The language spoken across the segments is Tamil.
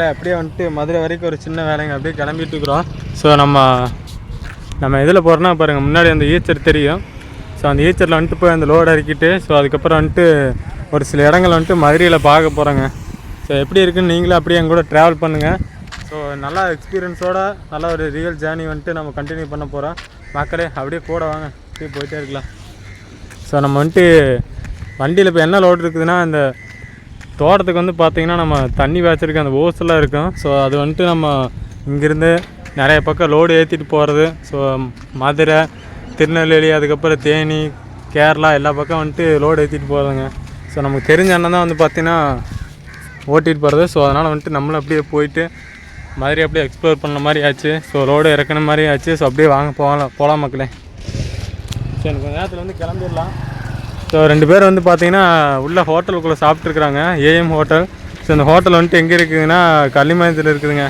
மக்களை அப்படியே வந்துட்டு மதுரை வரைக்கும் ஒரு சின்ன வேலைங்க அப்படியே கிளம்பிட்டு இருக்கிறோம். ஸோ நம்ம இதில் போகிறோன்னா பாருங்கள், முன்னாடி அந்த ஈச்சர் தெரியும். ஸோ அந்த ஈச்சரில் வந்துட்டு போய் அந்த லோடு இறக்கிட்டு ஸோ அதுக்கப்புறம் வந்துட்டு ஒரு சில இடங்கள் வந்துட்டு மதுரையில் பார்க்க போகிறோங்க. ஸோ எப்படி இருக்குன்னு நீங்களும் அப்படியே என் கூட ட்ராவல் பண்ணுங்கள். ஸோ நல்லா எக்ஸ்பீரியன்ஸோட நல்ல ஒரு ரியல் ஜேர்னி வந்துட்டு நம்ம கண்டினியூ பண்ண போகிறோம். மக்களே அப்படியே கூட வாங்க, அப்படியே போயிட்டே இருக்கலாம். ஸோ நம்ம வந்துட்டு வண்டியில் இப்போ என்ன லோடு இருக்குதுன்னா, அந்த தோட்டத்துக்கு வந்து பார்த்திங்கன்னா நம்ம தண்ணி வாய்ச்சிருக்கு அந்த ஓஸெல்லாம் இருக்கும். ஸோ அது வந்துட்டு நம்ம இங்கேருந்து நிறைய பக்கம் லோடு ஏற்றிட்டு போகிறது. ஸோ மதுரை, திருநெல்வேலி, அதுக்கப்புறம் தேனி, கேரளா எல்லா பக்கம் வந்துட்டு லோடு ஏற்றிட்டு போகிறதுங்க. ஸோ நமக்கு தெரிஞ்ச அண்ணன் தான் வந்து பார்த்திங்கன்னா ஓட்டிகிட்டு போகிறது. ஸோ அதனால் வந்துட்டு நம்மளும் அப்படியே போயிட்டு மதுரை அப்படியே எக்ஸ்ப்ளோர் பண்ண மாதிரி ஆச்சு. ஸோ லோடு இறக்குன மாதிரி ஆச்சு. ஸோ அப்படியே வாங்க போகலாம் மக்களே. ஸோ எனக்கு கொஞ்சம் நேரத்தில் வந்து கிளம்பிடலாம். ஸோ 2 பேர் வந்து பார்த்திங்கன்னா உள்ள ஹோட்டலுக்குள்ளே சாப்பிட்ருக்குறாங்க, ஏஎம் ஹோட்டல். ஸோ இந்த ஹோட்டல் வந்துட்டு எங்கே இருக்குதுன்னா கள்ளிமயத்தில் இருக்குதுங்க.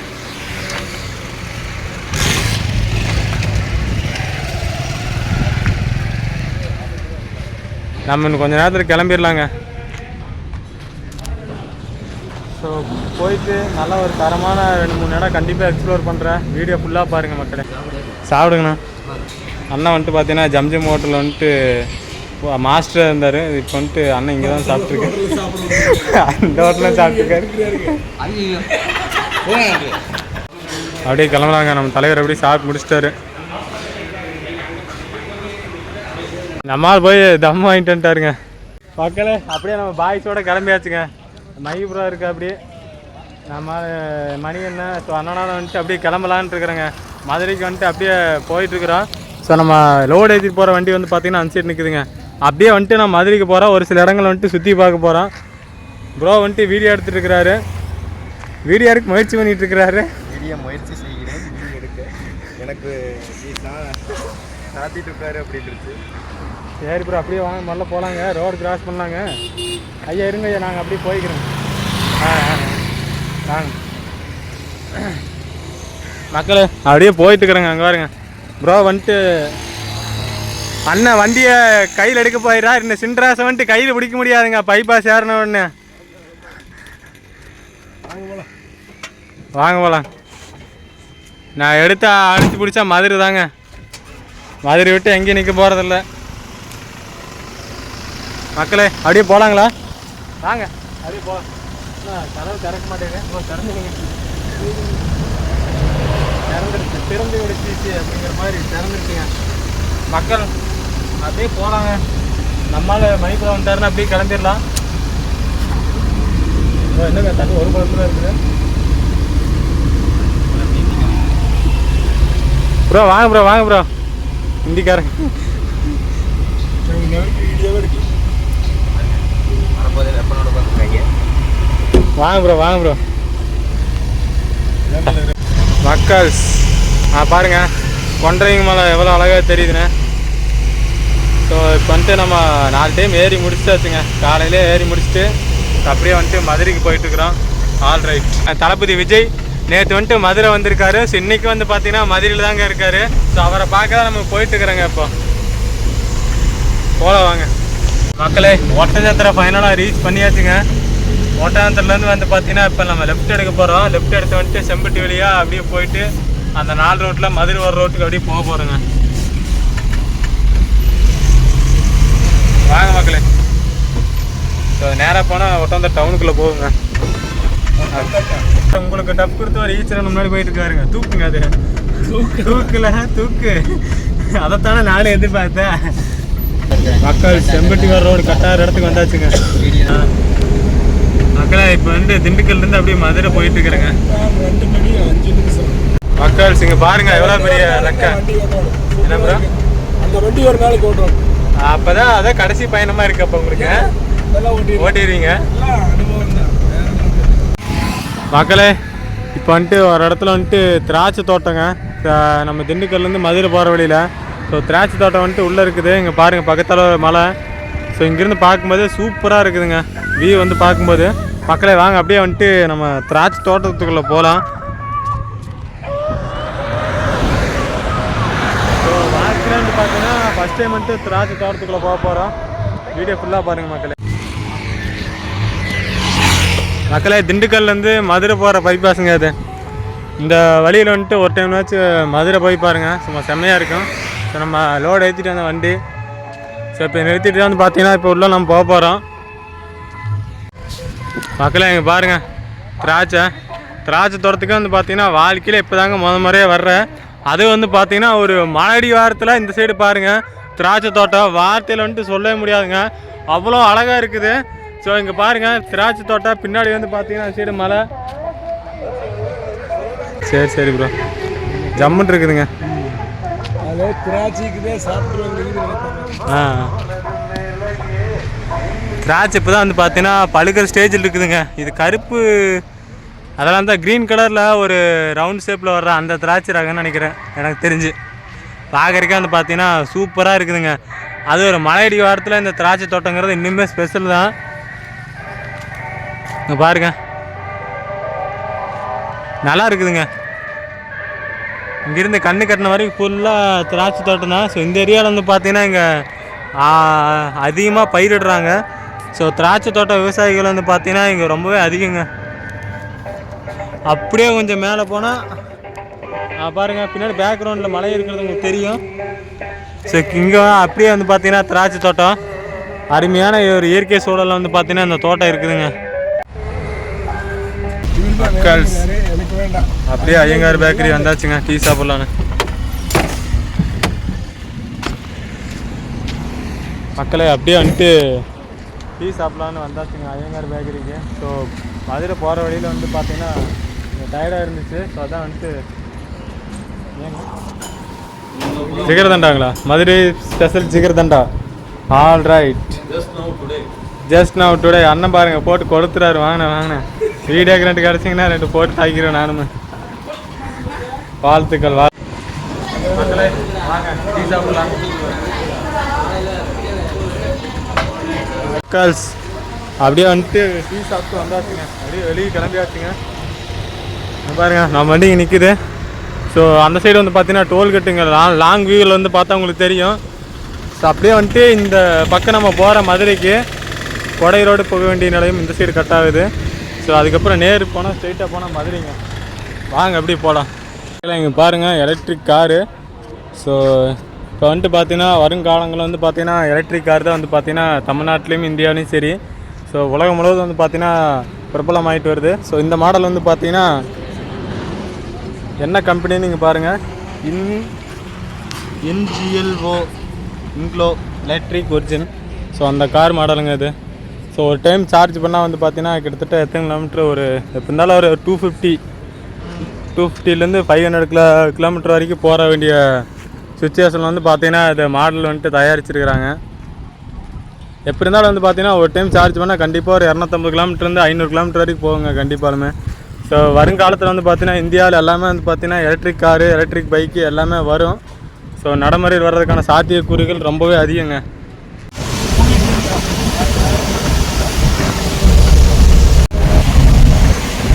நம்ம இன்னும் கொஞ்சம் நேரத்தில் கிளம்பிடலாங்க. ஸோ போயிட்டு நல்லா ஒரு தரமான 2-3 இடம் கண்டிப்பாக எக்ஸ்ப்ளோர் பண்ணுறேன். வீடியோ ஃபுல்லாக பாருங்கள் மக்களே. சாப்பிடுங்கண்ணா. அண்ணன் வந்துட்டு பார்த்தீங்கன்னா ஜம்ஜம் ஹோட்டலில் வந்துட்டு மாஸ்டராக இருந்தார். இப்போ வந்துட்டு அண்ணன் இங்கே தான் சாப்பிட்ருக்காரு. அந்த ஹோட்டலில் சாப்பிட்ருக்காரு. அப்படியே கிளம்புறாங்க. நம்ம தலைவர் அப்படியே சாப்பிட்டு முடிச்சிட்டாரு. நம்மால் போய் தம் வாங்கிட்டு வந்துட்டாருங்க மக்களே. அப்படியே நம்ம பாய்ஸோட கிளம்பியாச்சுங்க. மைபுரம் இருக்குது அப்படியே நம்ம மணி என்ன. ஸோ அண்ணனால வந்துட்டு அப்படியே கிளம்பலான்ட்டு இருக்கிறேங்க. மதுரைக்கு வந்துட்டு அப்படியே போயிட்டுருக்குறோம். ஸோ நம்ம லோடு ஏற்றிட்டு போகிற வண்டி வந்து பார்த்திங்கன்னா அந்த சைடு நிற்குதுங்க. அப்படியே வந்துட்டு நான் மதுரைக்கு போகிறோம். ஒரு சில இடங்கள் வந்துட்டு சுற்றி பார்க்க போகிறோம். ப்ரோ வந்துட்டு வீடியோ எடுத்துகிட்டு இருக்கிறாரு. வீடியோ எடுக்க முயற்சி பண்ணிகிட்ருக்கிறாரு. முயற்சி செய்கிறேன் வீடியோ எடுக்க. எனக்கு சாத்திட்டு இருக்காரு அப்படின்ட்டு. சரி ப்ரோ, அப்படியே வாங்க, முதல்ல போகலாங்க. ரோடு கிராஸ் பண்ணலாங்க. ஐயா இருங்க ஐயா, நாங்கள் அப்படியே போய்க்கிறோம். வாங்க மக்களே, அப்படியே போயிட்டுருக்குறேங்க. அங்கே பாருங்க ப்ரோ வந்துட்டு அண்ணன் வண்டியை கையில் எடுக்க போயிடா. இந்த சின்ராசை வந்துட்டு கையில் பிடிக்க முடியாதுங்க, பைபாஸ் ஏறின உடனே. வாங்க போகலாம். நான் எடுத்து அடித்து பிடிச்சா மதுரை தாங்க. மதுரை விட்டு எங்கேயும் நிற்க போகிறதில்ல மக்களே. அப்படியே போகலாங்களா? வாங்க அப்படியே போகலாம். கதவு திறக்க மாட்டேங்க. திறந்துருச்சு, திறந்து விடுச்சு அப்படிங்கிற மாதிரி திறந்துருச்சுங்க மக்கள். அப்படியே போகலாங்க. நம்மளால் மணிக்குள்ள வந்துட்டாருன்னா அப்படியே கிளம்பிடலாம். என்னங்க தண்ணி ஒரு குளத்துல இருக்குது ப்ரோ. வாங்க ப்ரோ, வாங்க ப்ரோ. ஹிந்திக்காரங்க வாங்க ப்ரோ, வாங்க ப்ரோ. மக்கள்ஸ் பாருங்க, கொன்றைங்க மலை எவ்வளோ அழகாக தெரியுதுண்ணே. ஸோ இப்போ வந்துட்டு நம்ம 4 டைம் ஏறி முடிச்சாச்சுங்க. காலையிலே ஏறி முடிச்சுட்டு அப்படியே வந்துட்டு மதுரைக்கு போயிட்டுருக்குறோம். All right. தளபதி விஜய் நேற்று வந்துட்டு மதுரை வந்திருக்காரு. ஸோ இன்றைக்கி வந்து பார்த்தீங்கன்னா மதுரையில் தாங்க இருக்கார். ஸோ அவரை பார்க்க தான் நம்ம போயிட்டுருக்குறோங்க. இப்போ போல வாங்க மக்களே. ஒட்டஞ்சத்திரை ஃபைனலாக ரீச் பண்ணியாச்சுங்க. ஒட்டஞ்சத்திரலேருந்து வந்து பார்த்தீங்கன்னா இப்போ நம்ம லெஃப்ட் எடுக்க போகிறோம். லெஃப்ட் எடுத்து வந்துட்டு செம்பட்டி வழியாக அப்படியே போயிட்டு அந்த 4 ரோட்டில் மதுரை வர ரோட்டுக்கு அப்படியே போக போகிறோங்க. வாங்க மக்களே. ஸோ நேராக போனால் ஒட்டந்த டவுனுக்குள்ளே போகுங்க. உங்களுக்கு டப் கொடுத்து ஒரு ஈச்சரன் முன்னாடி போயிட்டு இருக்காருங்க. தூக்குங்க, அது தூக்குல தூக்கு. அதைத்தானே நானும் எதிர்பார்த்தேன். மக்கள் செம்பட்டி வர ரோடு கட்டார இடத்துக்கு வந்தாச்சுங்க மக்களே. இப்போ வந்து திண்டுக்கல்லேருந்து அப்படியே மதுரை போயிட்டு இருக்கிறேங்க. மக்கள் இங்கே பாருங்க எவ்வளோ பெரிய ரெக்கை. என்ன ப்ரோ, அந்த வண்டி ஒரு நாளைக்கு ஓட்டுறோம். அப்போதான் அதான் கடைசி பயணமாக இருக்குது. அப்போ உங்களுக்கு ஓட்டிடுவீங்க மக்களே. இப்போ வந்துட்டு ஒரு இடத்துல வந்துட்டு திராட்சை தோட்டங்க. நம்ம திண்டுக்கல்லேருந்து மதுரை போகிற வழியில். ஸோ திராட்சை தோட்டம் வந்துட்டு உள்ளே இருக்குது. இங்கே பாருங்கள் பக்கத்தில் மலை. ஸோ இங்கேருந்து பார்க்கும்போது சூப்பராக இருக்குதுங்க வியூ வந்து பார்க்கும்போது. மக்களே வாங்க அப்படியே வந்துட்டு நம்ம திராட்சை தோட்டத்துக்குள்ளே போகலாம். ஸோ வாக்கில் பார்த்தீங்கன்னா ஃபஸ்ட் டைம் வந்துட்டு திராட்சை தோட்டத்துக்குள்ளே போக போகிறோம். வீடியோ ஃபுல்லாக பாருங்கள் மக்களே. மக்களே திண்டுக்கல்லேருந்து மதுரை போகிற பைபாஸுங்க அது. இந்த வழியில் வந்துட்டு ஒரு டைம்னாச்சும் மதுரை போய் பாருங்கள், சும்மா செம்மையாக இருக்கும். ஸோ நம்ம லோடு ஏற்றிட்டு வந்த வண்டி. ஸோ இப்போ நிறுத்திட்டு வந்து பார்த்தீங்கன்னா இப்போ உள்ள நம்ம போக போகிறோம். மக்களே இங்கே பாருங்கள் திராட்சை தோட்டத்துக்கு வந்து பார்த்தீங்கன்னா வாழ்க்கையில் இப்போ தாங்க முறையாக வர்றேன். அது வந்து பார்த்தீங்கன்னா ஒரு மழடி வாரத்தில் இந்த சைடு பாருங்கள் திராட்சை தோட்டம் வார்த்தையில் வந்துட்டு சொல்லவே முடியாதுங்க, அவ்வளோ அழகாக இருக்குது. ஸோ இங்கே பாருங்கள் திராட்சை தோட்டம், பின்னாடி வந்து பார்த்தீங்கன்னா சைடு மலை. சரி ப்ரோ ஜம்முன்னு இருக்குதுங்க. திராட்சை இப்போ தான் வந்து பார்த்தீங்கன்னா பழுக்கிற ஸ்டேஜில் இருக்குதுங்க. இது கருப்பு அதெல்லாம் தான் க்ரீன் கலரில் ஒரு ரவுண்ட் ஷேப்பில் வர்ற அந்த திராட்சை ரகம்னு நினைக்கிறேன் எனக்கு தெரிஞ்சு. பார்க்குறக்கே வந்து பார்த்தீங்கன்னா சூப்பராக இருக்குதுங்க. அது ஒரு மலையடி வாரத்தில் இந்த திராட்சை தோட்டங்கிறது இன்னுமே ஸ்பெஷல் தான். இங்கே பாருங்க நல்லா இருக்குதுங்க. இங்கேருந்து கண்ணு கட்டின வரைக்கும் ஃபுல்லாக திராட்சை தோட்டம் தான். ஸோ இந்த ஏரியாவில் வந்து பார்த்தீங்கன்னா இங்கே அதிகமாக பயிரிடுறாங்க. ஸோ திராட்சை தோட்ட விவசாயிகள் வந்து பார்த்தீங்கன்னா இங்கே ரொம்பவே அதிகங்க. அப்படியே கொஞ்சம் மேலே போனால் பாருங்கள் பின்னாடி பேக்ரவுண்டில் மலை இருக்கிறது உங்களுக்கு தெரியும். ஸோ இங்கே அப்படியே வந்து பார்த்தீங்கன்னா திராட்சை தோட்டம், அருமையான ஒரு இயற்கை சூழலில் வந்து பார்த்தீங்கன்னா இந்த தோட்டம் இருக்குதுங்க. அப்படியே ஐயங்கார் பேக்கரி வந்தாச்சுங்க, டீ சாப்பிட்லான்னு. மக்களே அப்படியே வந்துட்டு டீ சாப்பிட்லான்னு வந்தாச்சுங்க ஐயங்கார் பேக்கரிக்கு. ஸோ மதுரை போகிற வழியில் வந்து பார்த்தீங்கன்னா டயர்டாக இருந்துச்சு. ஸோ அதான் வந்துட்டு ஜிகர்தண்டாங்களா, Madurai special jigarthanda. All right, just now today. அண்ணன் பாருங்க போட்டு கொடுத்துறாரு. வாங்கினேன் வீடியோக்கு 2 கிடச்சிங்கன்னா 2 போட்டு தாக்கிறேன் நானும். வாழ்த்துக்கள். மக்களே வாங்க டீ சாப்பிடலாம். அப்படியே வந்துட்டு டீ சாப்பிட்டு வந்தாச்சுங்க, அப்படியே வெளியே கிளம்பியாச்சுங்க. பாருங்க நம்ம வண்டி இங்கே நிற்குது. ஸோ அந்த சைடு வந்து பார்த்தீங்கன்னா டோல்கேட்டுங்க, லாங் வியூவில் வந்து பார்த்தா உங்களுக்கு தெரியும். ஸோ அப்படியே வந்துட்டு இந்த பக்கம் நம்ம போகிற மதுரைக்கு கொடை ரோடு போக வேண்டிய நிலையம் இந்த சைடு கட் ஆகுது. ஸோ அதுக்கப்புறம் நேரு போனால் ஸ்ட்ரெயிட்டாக போனால் மதுரைங்க. வாங்க அப்படியே போகலாம். இங்கே பாருங்கள் எலக்ட்ரிக் காரு. ஸோ இப்போ வந்துட்டு பார்த்தீங்கன்னா வருங்காலங்களில் வந்து பார்த்தீங்கன்னா எலக்ட்ரிக் கார் தான் வந்து பார்த்தீங்கன்னா தமிழ்நாட்டிலையும் இந்தியாவிலையும் சரி, ஸோ உலகம் முழுவதும் வந்து பார்த்தீங்கன்னா பிரபலமாகிட்டு வருது. ஸோ இந்த மாடல் வந்து பார்த்தீங்கன்னா என்ன கம்பெனின்னு நீங்கள் பாருங்கள், இன்க்ளோ எலக்ட்ரிக் ஒரிஜின். ஸோ அந்த கார் மாடலுங்க இது. ஸோ ஒரு டைம் சார்ஜ் பண்ணால் வந்து பார்த்தீங்கன்னா கிட்டத்தட்ட எத்தனை கிலோமீட்டர், ஒரு எப்படி இருந்தாலும் ஒரு 250லேருந்து 500 கிலோமீட்டர் வரைக்கும் போக வேண்டிய சுச்சுவேஷனில் வந்து பார்த்தீங்கன்னா இது மாடல் வந்துட்டு தயாரிச்சிருக்கிறாங்க. எப்படி இருந்தாலும் வந்து பார்த்தீங்கன்னா ஒரு டைம் சார்ஜ் பண்ணால் கண்டிப்பாக ஒரு 250 கிலோமீட்டர்லேருந்து 500 கிலோமீட்டர் வரைக்கும் போகுங்க கண்டிப்பாலுமே. ஸோ வருங்காலத்தில் வந்து பார்த்தீங்கன்னா இந்தியாவில் எல்லாமே வந்து பார்த்தீங்கன்னா எலக்ட்ரிக் காரு எலக்ட்ரிக் பைக்கு எல்லாமே வரும். ஸோ நடைமுறையில் வர்றதுக்கான சாத்தியக்கூறுகள் ரொம்பவே அதிகங்க.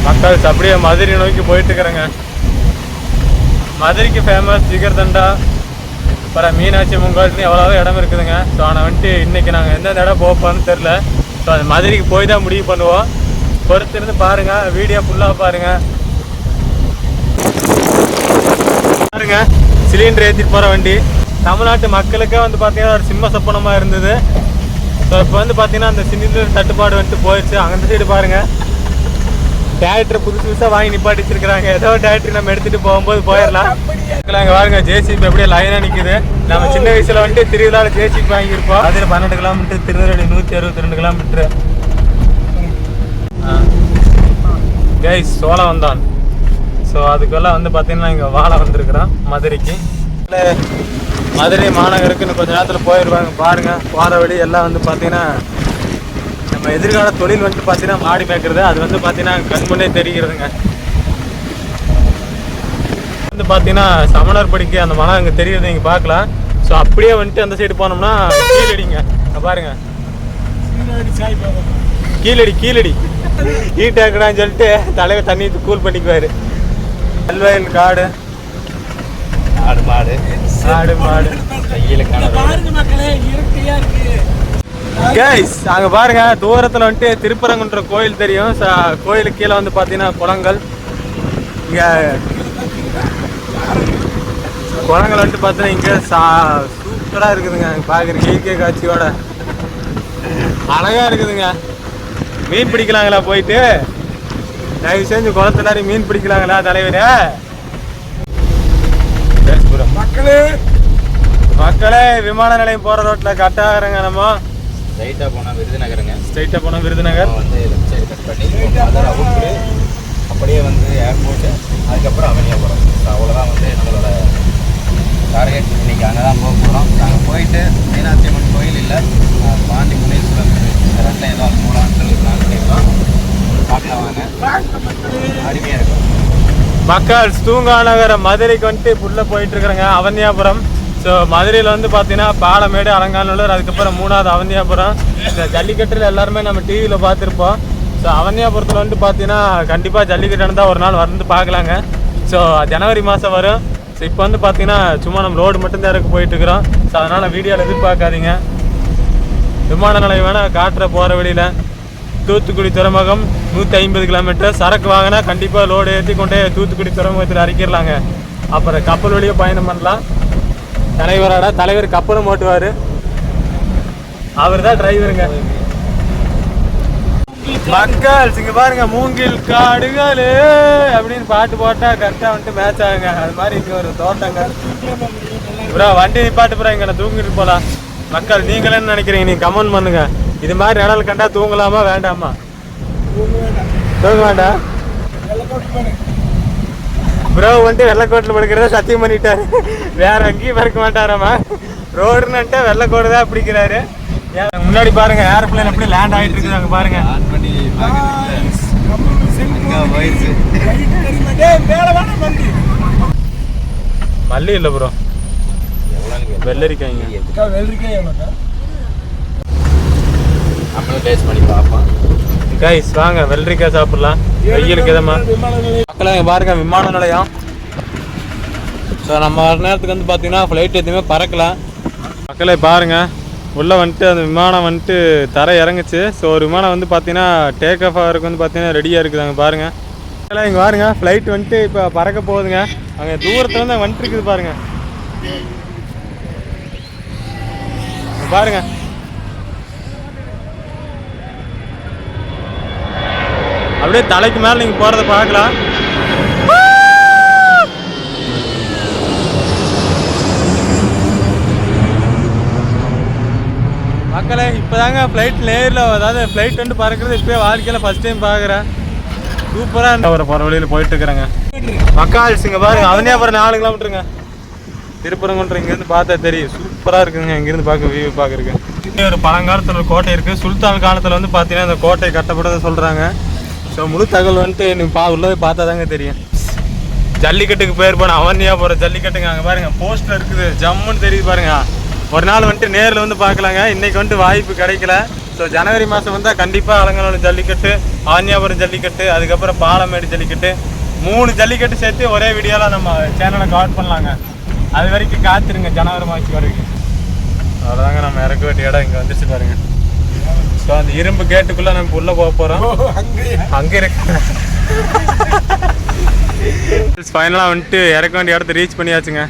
மக்கள் அப்படியே மதுரை நோக்கி போயிட்டுருக்குறேங்க. மதுரைக்கு ஃபேமஸ் ஜிகர்தண்டா, அப்புறம் மீனாட்சி அம்மன் எவ்வளோ இடம் இருக்குதுங்க. ஸோ ஆனால் வந்துட்டு இன்றைக்கி நாங்கள் எந்தெந்த இடம் போகப்போன்னு தெரில. ஸோ அது மதுரைக்கு போய் தான் முடிவு பண்ணுவோம். பொறுத்திருந்து பாருங்கள், வீடியோ ஃபுல்லாக பாருங்கள். சிலிண்டர் ஏற்றிட்டு போகிற வண்டி தமிழ்நாட்டு மக்களுக்கே வந்து பார்த்தீங்கன்னா ஒரு சிம்ம சொப்பனமாக இருந்தது. ஸோ இப்போ வந்து பார்த்தீங்கன்னா அந்த சிலிண்டர் தட்டுப்பாடு வந்துட்டு போயிடுச்சு. அந்த சைடு பாருங்கள் டிராக்டர் புதுசாக வாங்கி நிப்பாட்டி வச்சிருக்கிறாங்க. ஏதோ டிராக்டர் நம்ம எடுத்துகிட்டு போகும்போது போயிடலாம். அங்கே பாருங்க ஜேசிபி அப்படியே லைனாக நிற்குது. நம்ம சின்ன வயசில் வந்துட்டு திருவிழாவில் ஜேசிபி வாங்கியிருப்போம். அதில் 12 கிலோமீட்டர், திருநெல்வேலி 162 கிலோமீட்டரு. கைஸ் சோளம் வந்தான். ஸோ அதுக்கெல்லாம் வந்து பார்த்தீங்கன்னா இங்கே வாழை வந்திருக்கிறோம் மதுரைக்கு. மதுரை மாநகருக்கு இன்னும் கொஞ்சம் நேரத்தில் போயிடுவாங்க. பாருங்கள் போகிற வழி எல்லாம் வந்து பார்த்தீங்கன்னா நம்ம எதிர்கால தொழில் வந்துட்டு பார்த்தீங்கன்னா மாடி மேய்க்கிறது. அது வந்து பார்த்தீங்கன்னா கண்முன்னே தெரிகிறதுங்க. வந்து பார்த்தீங்கன்னா சமணர் படிக்க அந்த மனம் அங்கே தெரியுது, நீங்கள் பார்க்கலாம். ஸோ அப்படியே வந்துட்டு அந்த சைடு போனோம்னா கீழடிங்க. பாருங்க கீழடி ஈட்டாக்கடான்னு சொல்லிட்டு தலைவர் தண்ணி கூல் பண்ணிக்குவார். நெல்வயல் காடு, ஆடு மாடு கையில் கைஸ் அங்கே பாருங்க தூரத்தில் வந்துட்டு திருப்பரங்குன்ற கோயில் தெரியும். கோயிலுக்கு கீழே வந்து பார்த்தீங்கன்னா குளங்கள். இங்கே குளங்கள் வந்துட்டு பார்த்தீங்கன்னா இங்கே சூப்பராக இருக்குதுங்க. பார்க்குற இயற்கை காட்சியோட அழகாக இருக்குதுங்க. மீன் பிடிக்கலாங்களா போயிட்டு? தயவு செஞ்சு குளத்துலாரி மீன் பிடிக்கலாங்களா தலைவரே? மக்களே விமான நிலையம் போகிற ரோட்டில் கட்டாகிறங்க. நம்ம ஸ்ட்ரைட்டாக போனால் விருதுநகருங்க. ஸ்ட்ரைட்டாக போனால் விருதுநகர் வந்து லெஃப்ட் சைடு கட் பண்ணி அவுட்ரு அப்படியே வந்து ஏர்போர்ட்டு, அதுக்கப்புறம் அவனியாபுரம். அவ்வளோதான் வந்து நம்மளோட டார்கெட். இன்றைக்கி அங்கே தான் போக போகிறோம். நாங்கள் போயிட்டு மீனாட்சி அம்மன் கோயில் இல்லை பாண்டி முனீஸ்வரர் ரெண்டில் ஏதோ போகலான்னு சொல்லி பிளான் பண்ணியிருக்கோம். பார்க்கலாம் வாங்க, அருமையாக இருக்கும். மக்கள் தூங்காநகர மதுரைக்கு வந்துட்டு புள்ள போயிட்டு இருக்கிறேங்க. அவனியாபுரம். ஸோ மதுரையில் வந்து பார்த்தீங்கன்னா பாலமேடு, அலங்காநல்லூர், அதுக்கப்புறம் 3வது அவனியாபுரம். இந்த ஜல்லிக்கட்டில் எல்லாருமே நம்ம டிவியில் பார்த்துருப்போம். ஸோ அவனியாபுரத்தில் வந்து பார்த்தீங்கன்னா கண்டிப்பாக ஜல்லிக்கட்டு இருந்தால் ஒரு நாள் வந்து பார்க்கலாங்க. ஸோ ஜனவரி மாதம் வரும். ஸோ இப்போ வந்து பார்த்தீங்கன்னா சும்மா நம்ம ரோடு மட்டும்தான் இறக்க போயிட்டுருக்குறோம். ஸோ அதனால் வீடியோவில் எதிர்பார்க்காதீங்க. விமான நிலையம் வேணால் காட்டுற போகிற வழியில். தூத்துக்குடி துறைமுகம் 150 கிலோமீட்டர். சரக்கு வாங்கினா கண்டிப்பாக லோடு ஏற்றி கொண்டே தூத்துக்குடி துறைமுகத்தில் இறக்கிடலாங்க. அப்புறம் கப்பல் வழியாக பயணம் பண்ணலாம். தலைவர் கப்பலும் ஓட்டுவார். அவர் தான் டிரைவருங்க. மக்கள் இங்கே பாருங்க, மூங்கில் காடுகள் அப்படின்னு பாட்டு போட்டால் கரெக்டாக வந்துட்டு மேட்ச் ஆகுங்க. அது மாதிரி இங்கே ஒரு தோட்டங்க. ப்ரோ வண்டி நிப்பாட்டு ப்ரோ, இங்கே நான் தூங்கிட்டு போகலாம். மக்கள் நீங்கள் என்ன நினைக்கிறீங்க? நீங்கள் கமெண்ட் பண்ணுங்க. இது மாதிரி நிழல் கண்டா தூங்கலாமா வேண்டாமா? தூங்க வேண்டாம். ப்ரோ வந்துட்டு வெள்ளைக்கோட்டில் படுக்கிறத சத்தியம் பண்ணிட்டாரு. வேற எங்கேயும் பறக்க மாட்டாராமா. ரோடுன்னுட்டு வெள்ளைக்கோடு தான் பிடிக்கிறாரு. முன்னாடி பாருங்க ஏரோப்ளேன் எப்படி லேண்ட் ஆகிட்டு இருக்குது. அங்கே பாருங்க. மல்லி இல்லை ப்ரோ, வெள்ளரிக்காய்ங்க. அப்புறம் டேஸ்ட் பண்ணி பார்ப்போம். கைஸ் வாங்க வெள்ளரிக்காய் சாப்பிடலாம். வெயிலுக்கு எதமா மக்களே பாருங்க விமான நிலையம். ஸோ நம்ம வர நேரத்துக்கு வந்து பார்த்தீங்கன்னா ஃப்ளைட் எதுவுமே பறக்கலாம். மக்களே பாருங்க உள்ளே வந்துட்டு அந்த விமானம் வந்துட்டு தர இறங்குச்சு. ஸோ ஒரு விமானம் வந்து பார்த்தீங்கன்னா டேக் ஆஃப் ஆகிறதுக்கு வந்து பார்த்தீங்கன்னா ரெடியாக இருக்குது. அங்கே பாருங்கள் மக்களே, இங்கே பாருங்க ஃப்ளைட் வந்துட்டு இப்போ பறக்க போகுதுங்க. அங்கே தூரத்தில் வந்து வந்துட்டு இருக்குது பாருங்க. பாருங்க அப்படியே தலைக்கு மேலே நீங்கள் போகிறத பார்க்கலாம். மக்களே இப்போதாங்க ஃப்ளைட் நேரில், அதாவது ஃப்ளைட் வந்து பறக்கிறது இப்போயே வாழ்க்கையில் ஃபஸ்ட் டைம் பார்க்குறேன். சூப்பராக ஒரு போகிற வழியில் போயிட்டுருக்குறேங்க. மக்கள்ஸ் இங்கே பாருங்க அவனியாபுரம் 4 கிலோமீட்டருங்க. திருப்பரங்குன்றம் இங்கேருந்து பார்த்தா தெரியும். சூப்பராக இருக்குதுங்க இங்கேருந்து பார்க்க வியூ பார்க்குறதுக்கு. ஒரு பழங்காலத்தில் ஒரு கோட்டை இருக்குது. சுல்தான் காலத்தில் வந்து பார்த்தீங்கன்னா இந்த கோட்டை கட்டப்பட்டதை சொல்கிறாங்க. ஸோ முழு தகவல் வந்துட்டு எனக்கு உள்ளே பார்த்தா தாங்க தெரியும். ஜல்லிக்கட்டுக்கு பேர் போன அவனியாபுரம் ஜல்லிக்கட்டுங்க. அங்கே பாருங்கள் போஸ்டர் இருக்குது, ஜம்முன்னு தெரியுது பாருங்க. ஒரு நாள் வந்துட்டு நேரில் வந்து பார்க்கலாங்க. இன்றைக்கி வந்துட்டு வாய்ப்பு கிடைக்கல. ஸோ ஜனவரி மாதம் வந்தால் கண்டிப்பாக அலங்காநல்லூர் ஜல்லிக்கட்டு, அவனியாபுரம் ஜல்லிக்கட்டு, அதுக்கப்புறம் பாலமேடு ஜல்லிக்கட்டு, 3 ஜல்லிக்கட்டு சேர்த்து ஒரே வீடியோவில் நம்ம சேனலை கவர் பண்ணலாங்க. அது வரைக்கும் காத்திருங்க ஜனவரி மாதம் வரைக்கும். அவ்வளோதாங்க நம்ம இறக்க வேண்டிய இடம் இங்கே வந்துச்சு பாருங்க. ஸோ அந்த இரும்பு கேட்டுக்குள்ளே நம்ம உள்ளே போக போகிறோம். அங்கே இருக்கு. ஃபைனலாக வந்துட்டு இறக்க வேண்டிய இடத்த ரீச் பண்ணியாச்சுங்க.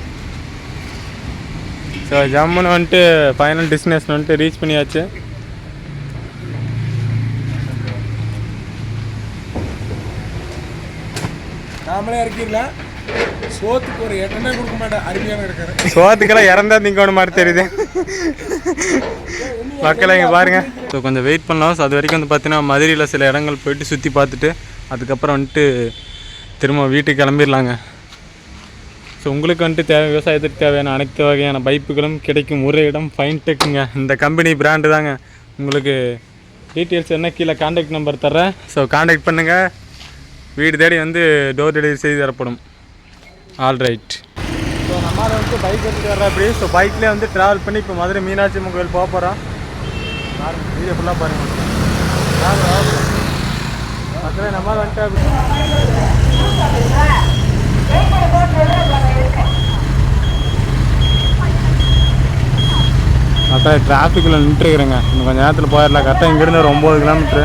ஸோ ஜம்முன்னு வந்துட்டு ஃபைனல் டெஸ்டினேஷன் வந்துட்டு ரீச் பண்ணியாச்சு. நாமளே இறக்கிடலாம். சோத்துக்கு ஒரு எட்டமே கொடுக்க மாட்டேன். அருமையான இருக்காரு. சோத்துக்கெல்லாம் இறந்தா திங்கோட மாதிரி தெரியுது. மக்களை இங்கே பாருங்கள். ஸோ கொஞ்சம் வெயிட் பண்ணலாம். ஸோ அது வரைக்கும் வந்து பார்த்தீங்கன்னா மதுரையில் சில இடங்கள் போயிட்டு சுற்றி பார்த்துட்டு அதுக்கப்புறம் வந்துட்டு திரும்ப வீட்டுக்கு கிளம்பிடலாங்க. ஸோ உங்களுக்கு வந்துட்டு விவசாயத்துக்கு தேவையான அனைத்து வகையான பைப்புகளும் கிடைக்கும் ஒரே இடம் ஃபைன் டெக்குங்க. இந்த கம்பெனி பிராண்டு தாங்க. உங்களுக்கு டீட்டெயில்ஸ் என்ன கீழே கான்டாக்ட் நம்பர் தர்றேன். ஸோ கான்டாக்ட் பண்ணுங்கள். வீடு தேடி வந்து டோர் டெலிவரி செய்து தரப்படும். All right. ஸோ நம்மளால் வந்து பைக் எடுத்துகிட்டு வர்றோம் அப்படி. ஸோ பைக்லேயே வந்து ட்ராவல் பண்ணி இப்போ மதுரை மீனாட்சி அம்மன் கோயில் போக போகிறோம். வீடியோ ஃபுல்லாக பாருங்கள். மக்களே நம்மளால் வந்துட்டு அப்படி மக்கள் டிராஃபிக்கில் நின்றுக்கிறேங்க. இன்னும் கொஞ்சம் நேரத்தில் போயிடலாம். கரெக்டாக இங்கேருந்து ஒரு 9 கிலோமீட்ரு.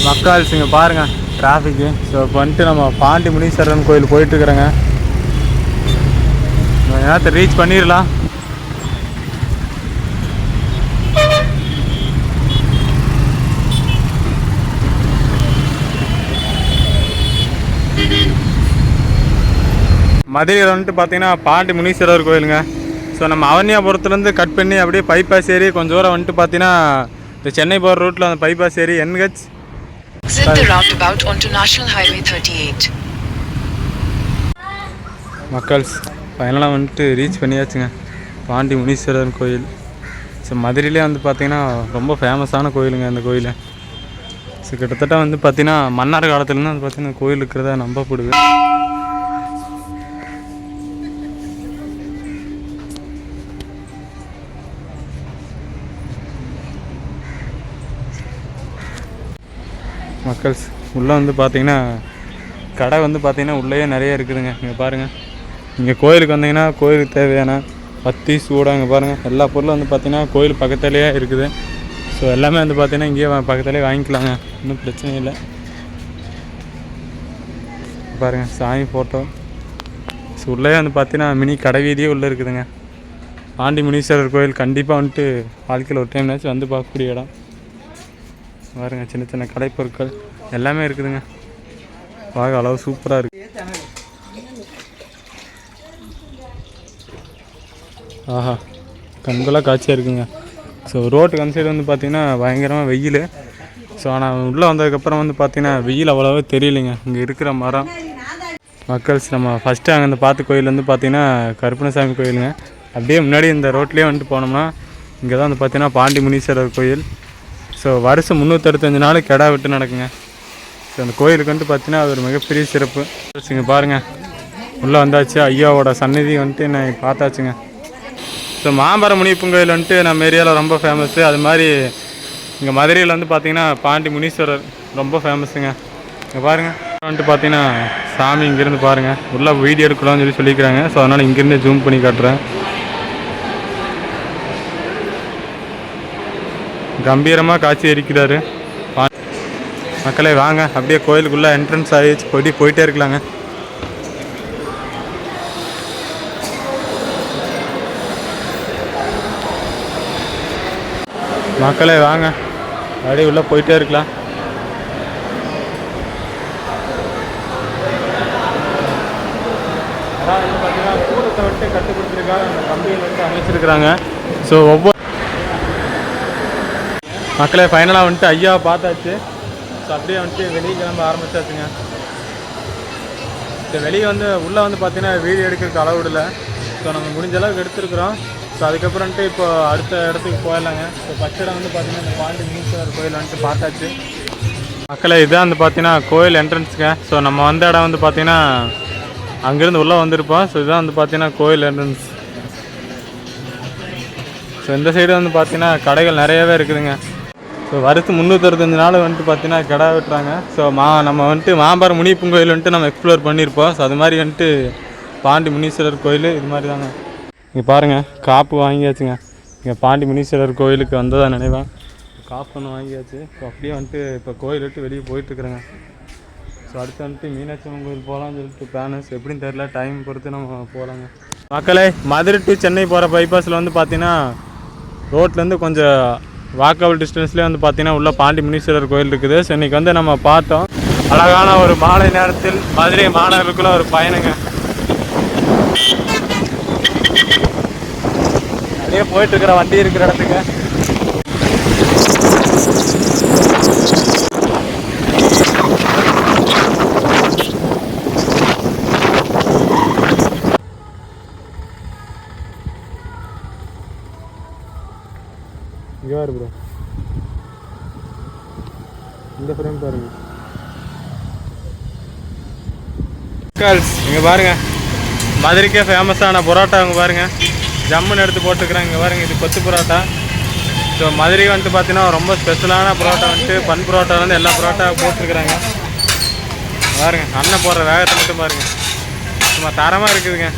மக்கள் இங்கே பாருங்கள் டிராஃபிக்கு. ஸோ இப்போ வந்துட்டு நம்ம பாண்டி முனீஸ்வரன் கோயில் போயிட்டுருக்குறேங்க. கொஞ்சம் நேரத்தை ரீச் பண்ணிடலாம். மதுரையில் வந்துட்டு பார்த்தீங்கன்னா பாண்டி முனீஸ்வரர் கோயிலுங்க. ஸோ நம்ம அவனியாபுரத்துலேருந்து கட் பண்ணி அப்படியே பைபாஸ் ஏறி கொஞ்சம் தூரம் வந்துட்டு பார்த்தீங்கன்னா இந்த சென்னை போகிற ரூட்டில் அந்த பைபாஸ் ஏறி NH Exit the roundabout onto National Highway 38. மக்கள்ஸ் ஃபைனலாக வந்துட்டு ரீச் பண்ணியாச்சுங்க பாண்டி முனீஸ்வரர் கோயில். ஸோ மதுரையிலே வந்து பார்த்திங்கன்னா ரொம்ப ஃபேமஸான கோயிலுங்க இந்த கோயில். ஸோ கிட்டத்தட்ட வந்து பார்த்திங்கன்னா மன்னர் காலத்துலேருந்து வந்து பார்த்திங்கன்னா கோயில் இருக்கிறதா நம்பப்படுது. மக்கள்ஸ் உள்ளே வந்து பார்த்திங்கன்னா கடை வந்து பார்த்திங்கன்னா உள்ளேயே நிறைய இருக்குதுங்க. இங்கே பாருங்கள், இங்கே கோயிலுக்கு வந்தீங்கன்னா கோயிலுக்கு தேவையான பத்தி சூடம் இங்கே பாருங்கள் எல்லா பொருளும் வந்து பார்த்திங்கன்னா கோயில் பக்கத்துலேயே இருக்குது. ஸோ எல்லாமே வந்து பார்த்திங்கன்னா இங்கேயே பக்கத்துலேயே வாங்கிக்கலாங்க, ஒன்றும் பிரச்சனை இல்லை. பாருங்கள் சாமி ஃபோட்டோ. ஸோ உள்ளே வந்து பார்த்திங்கன்னா மினி கடை வீதியே உள்ளே இருக்குதுங்க. பாண்டி முனீஸ்வரர் கோயில் கண்டிப்பாக வந்துட்டு வாழ்க்கையில் ஒரு டைம்னாச்சும் வந்து பார்க்கக்கூடிய இடம். பாருங்க சின்ன சின்ன கலைப்பொருட்கள் எல்லாமே இருக்குதுங்க. பார்க்க அளவு சூப்பராக இருக்குது. ஆஹா கண்கொள்ளா காட்சியாக இருக்குங்க. ஸோ ரோட்டுக்கு அந்த சைடு வந்து பார்த்திங்கன்னா பயங்கரமாக வெயில். ஸோ ஆனால் உள்ளே வந்ததுக்கப்புறம் வந்து பார்த்திங்கன்னா வெயில் அவ்வளோவா தெரியலைங்க. இங்கே இருக்கிற மரம் மக்கள்ஸ் நம்ம ஃபஸ்ட்டு அங்கே அந்த பார்த்த கோயில் வந்து பார்த்திங்கன்னா கருப்பணசாமி கோயிலுங்க. அப்படியே முன்னாடி இந்த ரோட்லேயே வந்துட்டு போனோம்னா இங்கே தான் வந்து பார்த்திங்கன்னா பாண்டி முனீஸ்வரர் கோயில். ஸோ வருஷம் 365 நாள் கிடா விட்டு நடக்குங்க. ஸோ அந்த கோயிலுக்கு வந்துட்டு பார்த்தீங்கன்னா அது ஒரு மிகப்பெரிய சிறப்பு. இங்கே பாருங்கள் உள்ளே வந்தாச்சு. ஐயாவோட சந்நிதி வந்துட்டு நான் பார்த்தாச்சுங்க. ஸோ மாம்பரம் முனியப்பன் கோயில் வந்துட்டு நம்ம ஏரியாவில் ரொம்ப ஃபேமஸ்ஸு. அது மாதிரி இங்கே மதுரையில் வந்து பார்த்திங்கன்னா பாண்டி முனீஸ்வரர் ரொம்ப ஃபேமஸுங்க. இங்கே பாருங்கள் வந்துட்டு பார்த்தீங்கன்னா சாமி இங்கேருந்து பாருங்கள் உள்ளே வீடியோ எடுக்கலாம்னு சொல்லிக்கிறாங்க. ஸோ அதனால் இங்கேருந்து ஜூம் பண்ணி காட்டுறேன். கம்பீரமாக காட்சி இருக்கிறாரு. மக்களே வாங்க அப்படியே கோயிலுக்குள்ளே என்ட்ரன்ஸ் ஆகிடுச்சு, போயிட்டே இருக்கலாங்க. மக்களே வாங்க அப்படியே உள்ளே போயிட்டே இருக்கலாம். அதாவது பார்த்தீங்கன்னா கூடத்தை விட்டு கட்டு கொடுத்துருக்காங்க, அந்த கம்பியில் வந்துட்டு அமைச்சிருக்கிறாங்க. ஸோ ஒவ்வொரு மக்களே ஃபைனலாக வந்துட்டு ஐயாவை பார்த்தாச்சு. ஸோ அப்படியே வந்துட்டு வெளியே கிளம்ப ஆரம்பிச்சாச்சுங்க. ஸோ வெளியே வந்து உள்ளே வந்து பார்த்திங்கன்னா வீடியோ எடுக்கிறதுக்கு அளவு விடலை. ஸோ நம்ம முடிஞ்ச அளவுக்கு எடுத்துருக்குறோம். ஸோ அதுக்கப்புறம் வந்துட்டு இப்போ அடுத்த இடத்துக்கு போயிடலாங்க. ஸோ ஃபஸ்ட் இடம் வந்து பார்த்திங்கன்னா இந்த பாண்டி முனீஸ்வரர் கோயில் வந்துட்டு பார்த்தாச்சு. மக்களே இதுதான் வந்து பார்த்திங்கன்னா கோயில் என்ட்ரன்ஸுங்க. ஸோ நம்ம வந்த இடம் வந்து பார்த்திங்கன்னா அங்கேருந்து உள்ளே வந்திருப்போம். ஸோ இதுதான் வந்து பார்த்திங்கன்னா கோயில் என்ட்ரன்ஸ். ஸோ இந்த சைடு வந்து பார்த்திங்கன்னா கடைகள் நிறையவே இருக்குதுங்க. ஸோ வருஷம் 365 நாள் வந்துட்டு பார்த்தீங்கன்னா கடை விட்டுறாங்க. ஸோ நம்ம வந்துட்டு மாம்பரம் முனியப்பன் கோயில் வந்துட்டு நம்ம எக்ஸ்ப்ளோர் பண்ணியிருப்போம். ஸோ அது மாதிரி வந்துட்டு பாண்டி முனீஸ்வரர் கோயில் இது மாதிரி தாங்க. இங்கே பாருங்கள் காப்பு வாங்கியாச்சுங்க. இங்கே பாண்டி முனீஸ்வரர் கோயிலுக்கு வந்ததாக நினைவேன். காப்பு ஒன்று வாங்கியாச்சு. ஸோ அப்படியே வந்துட்டு இப்போ கோயில் விட்டு வெளியே போயிட்டுருக்குறேங்க. ஸோ அடுத்து வந்துட்டு மீனாட்சி அம்மன் கோயில் போகலான்னு சொல்லிட்டு பிளானஸ் எப்படின்னு தெரில, டைம் பொறுத்து நம்ம போகலாங்க. மக்களே மதுரை டு சென்னை போகிற பைபாஸில் வந்து பார்த்தீங்கன்னா ரோட்லேருந்து கொஞ்சம் வாக்கபிள் டிஸ்டன்ஸ்லேயே வந்து பார்த்தீங்கன்னா உள்ள பாண்டி முனீஸ்வரர் கோயில் இருக்குது. ஸோ இன்றைக்கி வந்து நம்ம பார்த்தோம் அழகான ஒரு மாலை நேரத்தில் மதுரை மாநகருக்குள்ள ஒரு பயணங்க. அப்படியே போயிட்டுருக்கிற வண்டி இருக்கிற இடத்துக்கு இங்கே வாரு ப்ரோ, இந்த ஃப்ரேம் பாருங்க. இங்கே பாருங்க மதுரைக்கே ஃபேமஸான பரோட்டா இங்கே பாருங்க, ஜம்முன்னு எடுத்து போட்டுக்கிறேன். இங்கே பாருங்க இது கொத்து பரோட்டா. ஸோ மதுரை வந்துட்டு பார்த்தீங்கன்னா ரொம்ப ஸ்பெஷலான பரோட்டா வந்துட்டு பன் பரோட்டாலேருந்து எல்லா பரோட்டா போட்டிருக்கிறாங்க. பாருங்க அண்ணன் போடுற வேகத்தை மட்டும் பாருங்க, சும்மா தரமாக இருக்குதுங்க.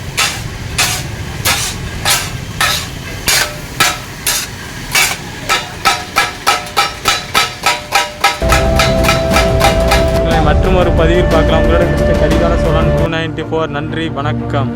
மற்றும் ஒரு பதிவில் பார்க்கலாம். உங்களோட மிஸ்டர் கரிகால சோழன் 294. நன்றி, வணக்கம்.